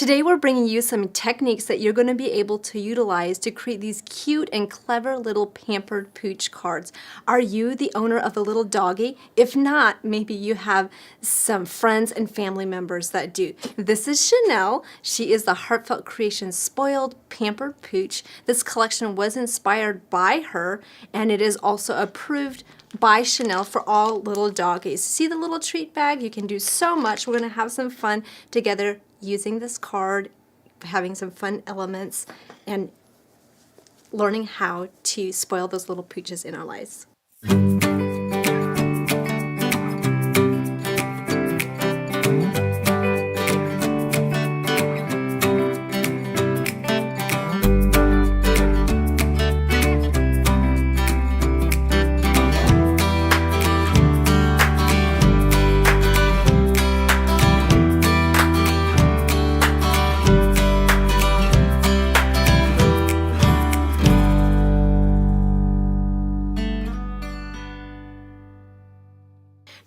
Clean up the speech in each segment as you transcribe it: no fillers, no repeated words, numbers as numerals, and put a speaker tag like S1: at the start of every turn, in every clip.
S1: Today we're bringing you some techniques that you're going to be able to utilize to create these cute and clever little Pampered Pooch cards. Are you the owner of a little doggy? If not, maybe you have some friends and family members that do. This is Chanel. She is the Heartfelt Creations Spoiled Pampered Pooch. This collection was inspired by her, and it is also approved by Chanel for all little doggies. See the little treat bag? You can do so much. We're going to have some fun together using this card, having some fun elements, and learning how to spoil those little pooches in our lives.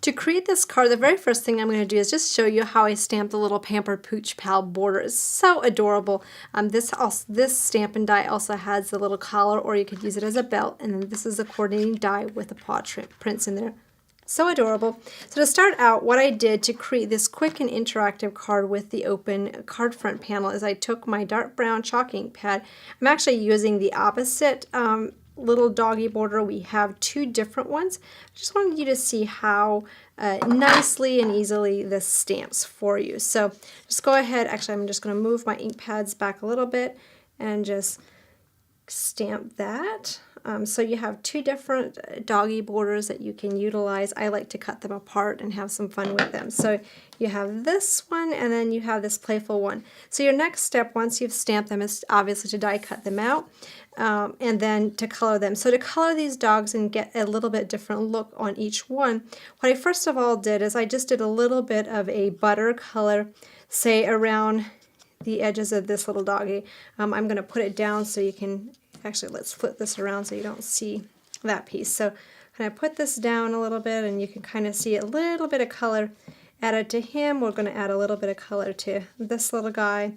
S1: To create this card, the very first thing I'm going to do is just show you how I stamped the little Pampered Pooch Pal border. It's so adorable. This stamp and die also has the little collar, or you could use it as a belt, and then this is a coordinating die with the paw prints in there. So adorable. So to start out, what I did to create this quick and interactive card with the open card front panel is I took my dark brown chalk ink pad. I'm actually using the opposite little doggy border. We have two different ones. I just wanted you to see how nicely and easily this stamps for you. So just go ahead. Actually, I'm just going to move my ink pads back a little bit and just stamp that. So you have two different doggy borders that you can utilize. I like to cut them apart and have some fun with them. So you have this one, and then you have this playful one. So your next step, once you've stamped them, is obviously to die cut them out, and then to color them. So to color these dogs and get a little bit different look on each one, what I first of all did is I just did a little bit of a butter color, say around the edges of this little doggy. I'm going to put it down so you can, actually let's flip this around so you don't see that piece. So kind of put this down a little bit, and you can kind of see a little bit of color added to him. We're going to add a little bit of color to this little guy,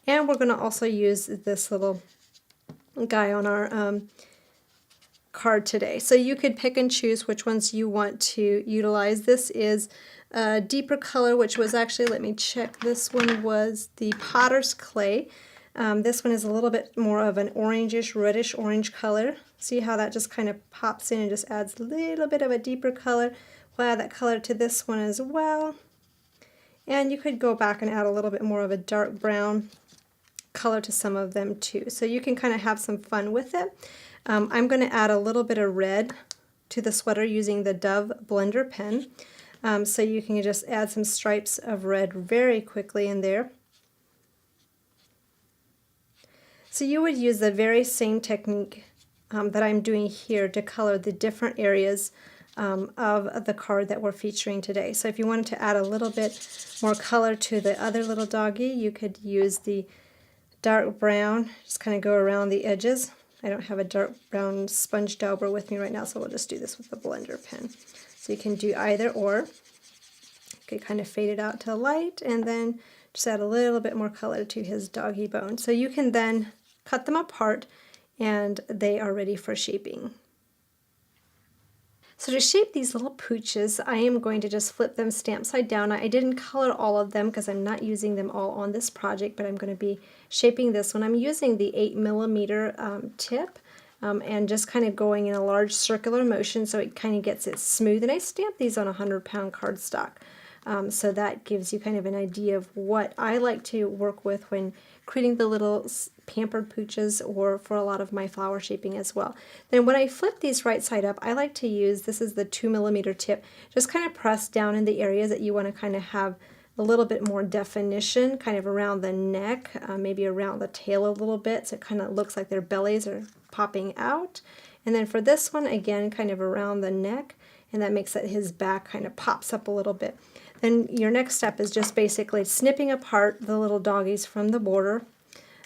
S1: and we're going to also use this little guy on our card today. So you could pick and choose which ones you want to utilize. This is a deeper color, which was actually, let me check, this one was the Potter's Clay. This one is a little bit more of an orangish, reddish orange color. See how that just kind of pops in and just adds a little bit of a deeper color. We'll add that color to this one as well. And you could go back and add a little bit more of a dark brown color to some of them too. So you can kind of have some fun with it. I'm going to add a little bit of red to the sweater using the Dove blender pen. So you can just add some stripes of red very quickly in there. So you would use the very same technique that I'm doing here to color the different areas of the card that we're featuring today. So if you wanted to add a little bit more color to the other little doggy, you could use the dark brown, just kind of go around the edges. I don't have a dark brown sponge dauber with me right now, so we'll just do this with the blender pen. So you can do either or. You could kind of fade it out to light, and then just add a little bit more color to his doggy bone. So you can then cut them apart, and they are ready for shaping. So to shape these little pooches, I am going to just flip them stamp side down. I didn't color all of them because I'm not using them all on this project, but I'm going to be shaping this one. I'm using the 8mm tip and just kind of going in a large circular motion so it kind of gets it smooth. And I stamped these on 100-pound cardstock. So that gives you kind of an idea of what I like to work with when creating the little Pampered Pooches, or for a lot of my flower shaping as well. Then when I flip these right side up, I like to use, this is the 2mm tip, just kind of press down in the areas that you want to kind of have a little bit more definition, kind of around the neck, maybe around the tail a little bit, so it kind of looks like their bellies are popping out. And then for this one, again, kind of around the neck, and that makes it his back kind of pops up a little bit. Then your next step is just basically snipping apart the little doggies from the border,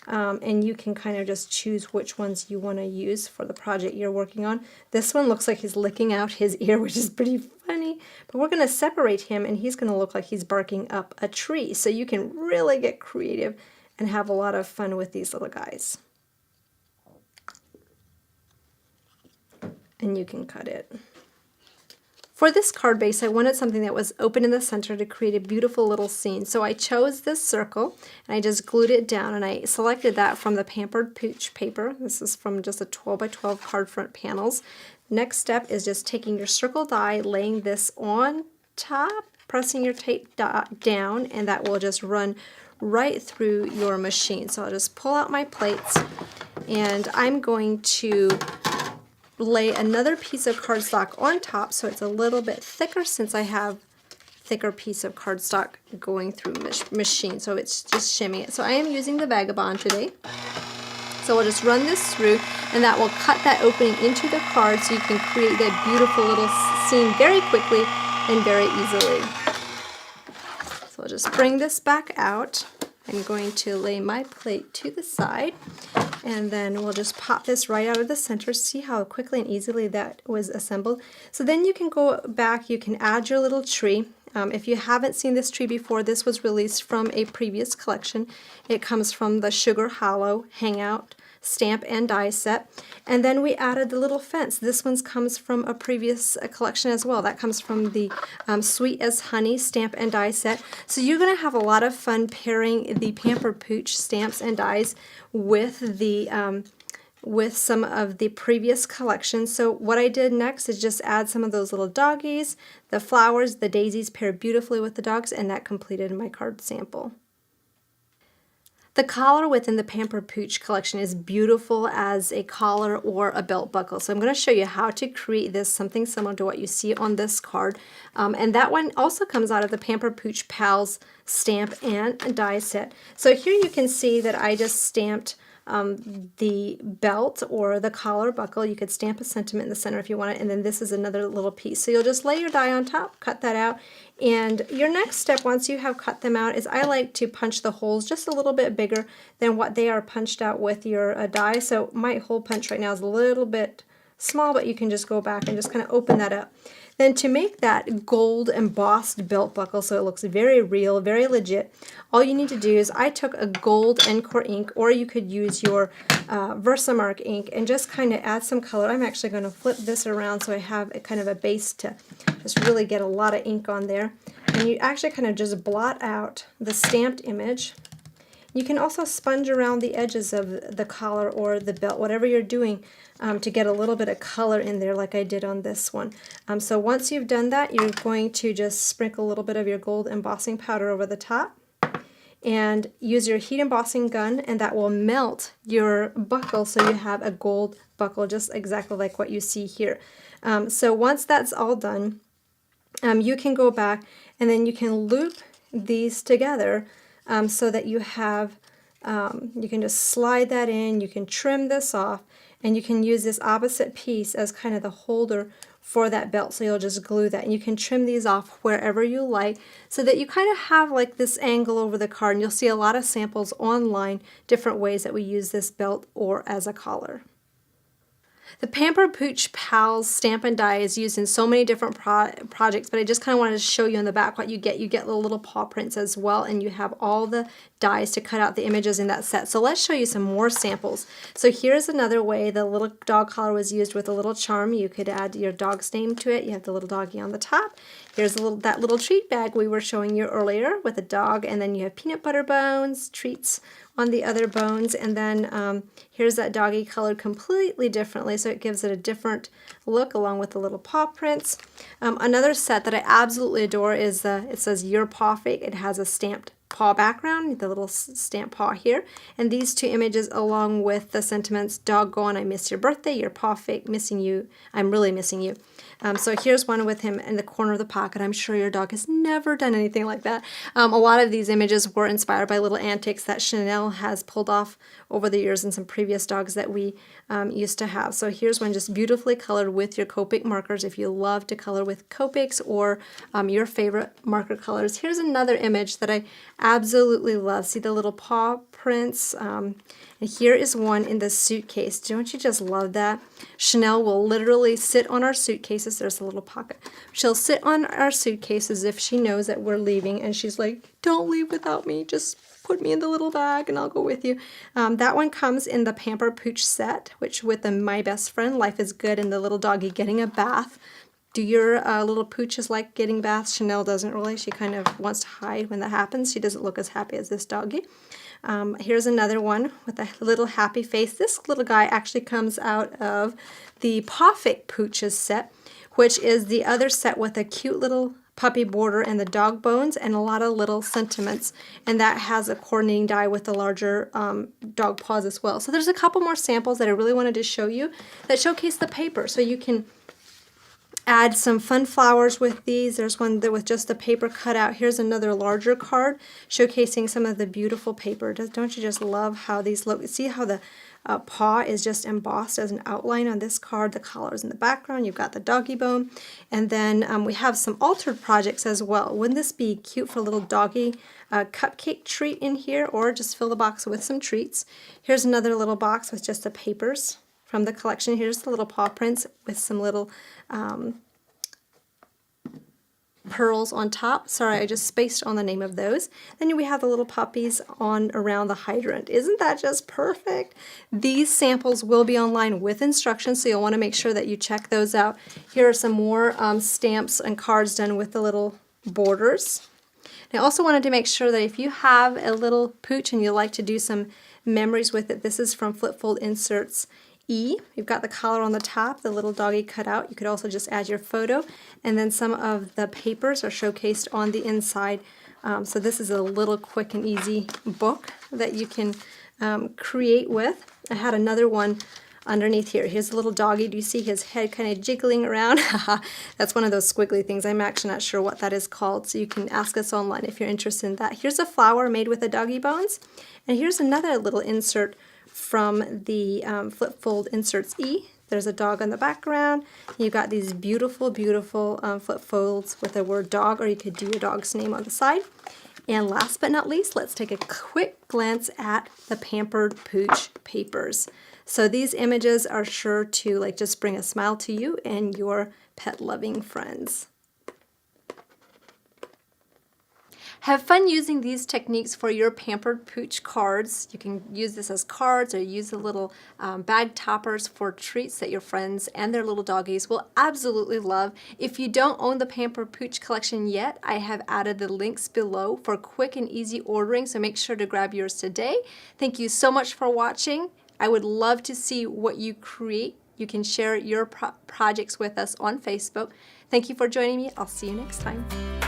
S1: and you can kind of just choose which ones you want to use for the project you're working on. This one looks like he's licking out his ear, which is pretty funny. But we're going to separate him, and he's going to look like he's barking up a tree. So you can really get creative and have a lot of fun with these little guys. And you can cut it. For this card base, I wanted something that was open in the center to create a beautiful little scene. So I chose this circle, and I just glued it down, and I selected that from the Pampered Pooch paper. This is from just a 12 by 12 card front panels. Next step is just taking your circle die, laying this on top, pressing your tape down, and that will just run right through your machine. So I'll just pull out my plates, and I'm going to lay another piece of cardstock on top so it's a little bit thicker, since I have thicker piece of cardstock going through machine, so it's just shimming it. So I am using the Vagabond today. So we'll just run this through, and that will cut that opening into the card so you can create that beautiful little scene very quickly and very easily. So I'll just bring this back out. I'm going to lay my plate to the side, and then we'll just pop this right out of the center. See how quickly and easily that was assembled. So then you can go back, you can add your little tree. If you haven't seen this tree before, this was released from a previous collection. It comes from the Sugar Hollow Hangout stamp and die set. And then we added the little fence. This one comes from a previous collection as well. That comes from the Sweet as Honey stamp and die set. So you're going to have a lot of fun pairing the Pampered Pooch stamps and dies with the with some of the previous collections. So what I did next is just add some of those little doggies. The flowers, the daisies pair beautifully with the dogs, and that completed my card sample. The collar within the Pampered Pooch collection is beautiful as a collar or a belt buckle. So I'm going to show you how to create this, something similar to what you see on this card. And that one also comes out of the Pampered Pooch Pals stamp and die set. So here you can see that I just stamped the belt or the collar buckle. You could stamp a sentiment in the center if you want it, and then this is another little piece. So you'll just lay your die on top, cut that out, and your next step once you have cut them out is I like to punch the holes just a little bit bigger than what they are punched out with your die. So my hole punch right now is a little bit small, but you can just go back and just kind of open that up. Then to make that gold embossed belt buckle so it looks very real, very legit, all you need to do is I took a gold Encore ink, or you could use your Versamark ink, and just kind of add some color. I'm actually going to flip this around so I have a kind of a base to just really get a lot of ink on there. And you actually kind of just blot out the stamped image. You can also sponge around the edges of the collar or the belt, whatever you're doing, to get a little bit of color in there like I did on this one. So once you've done that, you're going to just sprinkle a little bit of your gold embossing powder over the top and use your heat embossing gun, and that will melt your buckle so you have a gold buckle just exactly like what you see here. So once that's all done, you can go back and then you can loop these together so that you have, you can just slide that in, you can trim this off, and you can use this opposite piece as kind of the holder for that belt. So you'll just glue that, and you can trim these off wherever you like so that you kind of have like this angle over the card, and you'll see a lot of samples online, different ways that we use this belt or as a collar. The Pampered Pooch Pals stamp and die is used in so many different projects, but I just kind of wanted to show you in the back what you get. You get the little paw prints as well, and you have all the dies to cut out the images in that set. So let's show you some more samples. So here's another way the little dog collar was used with a little charm. You could add your dog's name to it. You have the little doggy on the top. Here's that little treat bag we were showing you earlier with a dog, and then you have peanut butter bones, treats on the other bones, and then here's that doggy colored completely differently, so it gives it a different look along with the little paw prints. Another set that I absolutely adore is it says Your Paw Fake. It has a stamped paw background, the little stamp paw here, and these two images along with the sentiments, doggone, I miss your birthday, your paw fake, missing you, I'm really missing you. So here's one with him in the corner of the pocket. I'm sure your dog has never done anything like that. A lot of these images were inspired by little antics that Chanel has pulled off over the years and some previous dogs that we used to have. So here's one just beautifully colored with your Copic markers if you love to color with Copics or your favorite marker colors. Here's another image that I absolutely love. See the little paw prints? And here is one in the suitcase. Don't you just love that? Chanel will literally sit on our suitcases. There's a little pocket. She'll sit on our suitcases if she knows that we're leaving, and she's like, don't leave without me. Just put me in the little bag and I'll go with you. That one comes in the Pampered Pooch set, which with the My Best Friend, Life is Good, and the little doggy getting a bath. Do your little pooches like getting baths? Chanel doesn't really. She kind of wants to hide when that happens. She doesn't look as happy as this doggy. Here's another one with a little happy face. This little guy actually comes out of the Pawfik Pooches set, which is the other set with a cute little puppy border and the dog bones and a lot of little sentiments, and that has a coordinating die with the larger dog paws as well. So there's a couple more samples that I really wanted to show you that showcase the paper, so you can add some fun flowers with these. There's one that with just the paper cut out. Here's another larger card showcasing some of the beautiful paper. Don't you just love how these look? See how the paw is just embossed as an outline on this card. The collar's in the background. You've got the doggy bone. And then we have some altered projects as well. Wouldn't this be cute for a little doggy cupcake treat in here, or just fill the box with some treats? Here's another little box with just the papers from the collection. Here's the little paw prints with some little pearls on top. Sorry, I just spaced on the name of those. Then we have the little puppies on around the hydrant. Isn't that just perfect? These samples will be online with instructions, so you'll want to make sure that you check those out. Here are some more stamps and cards done with the little borders. And I also wanted to make sure that if you have a little pooch and you like to do some memories with it, this is from Flip Fold Inserts E. You've got the collar on the top, the little doggy cut out. You could also just add your photo, and then some of the papers are showcased on the inside. So this is a little quick and easy book that you can create with. I had another one underneath here. Here's the little doggy. Do you see his head kind of jiggling around? That's one of those squiggly things. I'm actually not sure what that is called, so you can ask us online if you're interested in that. Here's a flower made with the doggy bones, and here's another little insert from the Flip Fold Inserts E. There's a dog on the background. You've got these beautiful, beautiful flip folds with the word dog, or you could do your dog's name on the side. And last but not least, let's take a quick glance at the Pampered Pooch papers. So these images are sure to just bring a smile to you and your pet-loving friends. Have fun using these techniques for your Pampered Pooch cards. You can use this as cards, or use the little bag toppers for treats that your friends and their little doggies will absolutely love. If you don't own the Pampered Pooch collection yet, I have added the links below for quick and easy ordering, so make sure to grab yours today. Thank you so much for watching. I would love to see what you create. You can share your projects with us on Facebook. Thank you for joining me. I'll see you next time.